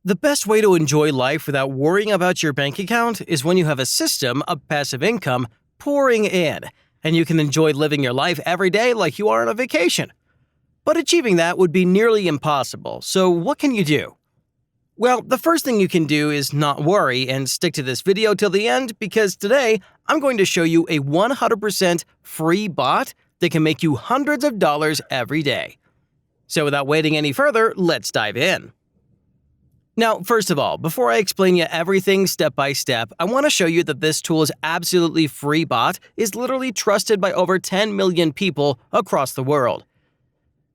The best way to enjoy life without worrying about your bank account is when you have a system of passive income pouring in, and you can enjoy living your life every day like you are on a vacation. But achieving that would be nearly impossible, so what can you do? Well, the first thing you can do is not worry and stick to this video till the end because today I'm going to show you a 100% free bot that can make you hundreds of dollars every day. So without waiting any further, let's dive in. Now, first of all, before I explain you everything step by step, I want to show you that this tool is absolutely free bot is literally trusted by over 10 million people across the world.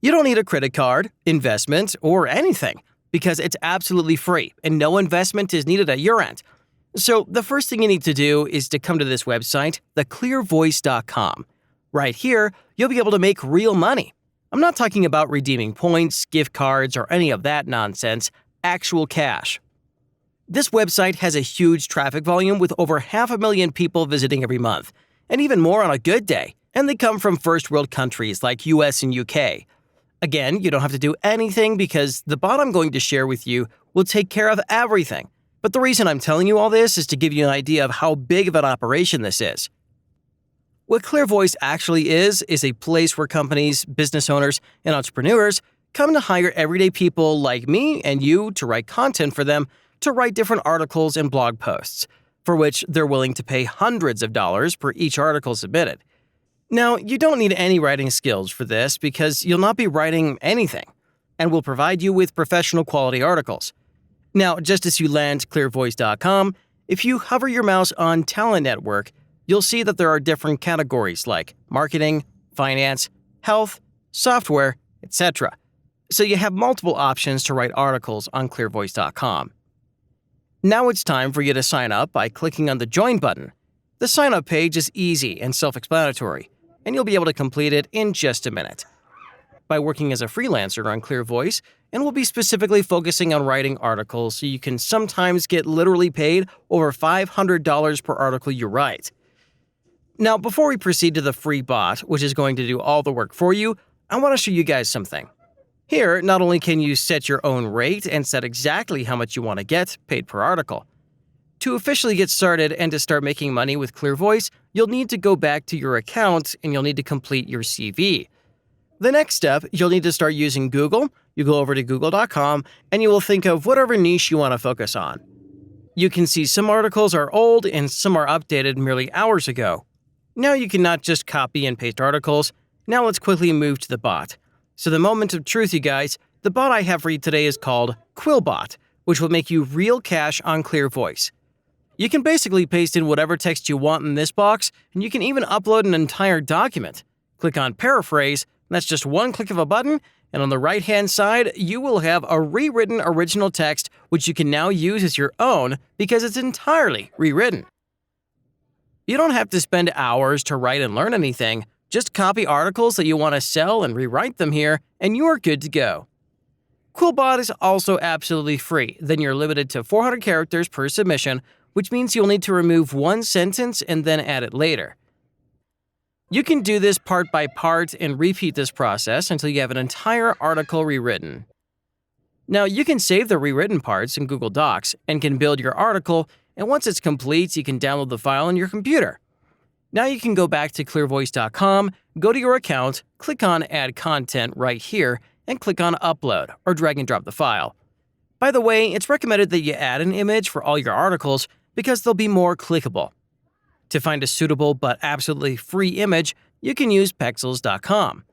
You don't need a credit card, investment, or anything because it's absolutely free and no investment is needed at your end. So the first thing you need to do is to come to this website, theclearvoice.com. Right here, you'll be able to make real money. I'm not talking about redeeming points, gift cards, or any of that nonsense. Actual cash. This website has a huge traffic volume with over 500,000 people visiting every month, and even more on a good day, and they come from first world countries like US and UK. Again, you don't have to do anything because the bot I'm going to share with you will take care of everything. But the reason I'm telling you all this is to give you an idea of how big of an operation this is. What ClearVoice actually is a place where companies, business owners, and entrepreneurs come to hire everyday people like me and you to write content for them to write different articles and blog posts, for which they're willing to pay hundreds of dollars per each article submitted. Now, you don't need any writing skills for this because you'll not be writing anything, and we'll provide you with professional quality articles. Now, just as you land clearvoice.com, if you hover your mouse on Talent Network, you'll see that there are different categories like marketing, finance, health, software, etc. So you have multiple options to write articles on clearvoice.com. Now it's time for you to sign up by clicking on the Join button. The sign-up page is easy and self-explanatory, and you'll be able to complete it in just a minute. By working as a freelancer on ClearVoice, and we'll be specifically focusing on writing articles so you can sometimes get literally paid over $500 per article you write. Now, before we proceed to the free bot, which is going to do all the work for you, I want to show you guys something. Here, not only can you set your own rate and set exactly how much you want to get paid per article. To officially get started and to start making money with ClearVoice, you'll need to go back to your account and you'll need to complete your CV. The next step, you'll need to start using Google. You go over to google.com and you will think of whatever niche you want to focus on. You can see some articles are old and some are updated merely hours ago. Now you can not just copy and paste articles. Now let's quickly move to the bot. So the moment of truth, you guys, the bot I have for you today is called Quillbot, which will make you real cash on ClearVoice. You can basically paste in whatever text you want in this box, and you can even upload an entire document. Click on Paraphrase, and that's just one click of a button, and on the right-hand side, you will have a rewritten original text which you can now use as your own because it's entirely rewritten. You don't have to spend hours to write and learn anything. Just copy articles that you want to sell and rewrite them here, and you are good to go. Quillbot is also absolutely free, then you're limited to 400 characters per submission, which means you'll need to remove one sentence and then add it later. You can do this part by part and repeat this process until you have an entire article rewritten. Now, you can save the rewritten parts in Google Docs and can build your article, and once it's complete, you can download the file on your computer. Now you can go back to clearvoice.com, go to your account, click on Add Content right here, and click on Upload or drag and drop the file. By the way, it's recommended that you add an image for all your articles because they'll be more clickable. To find a suitable but absolutely free image, you can use pexels.com.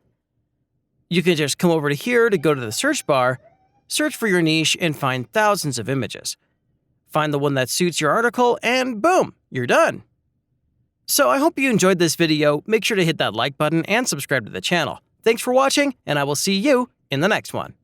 You can just come over to here to go to the search bar, search for your niche, and find thousands of images. Find the one that suits your article, and boom, you're done. So I hope you enjoyed this video. Make sure to hit that like button and subscribe to the channel. Thanks for watching, and I will see you in the next one.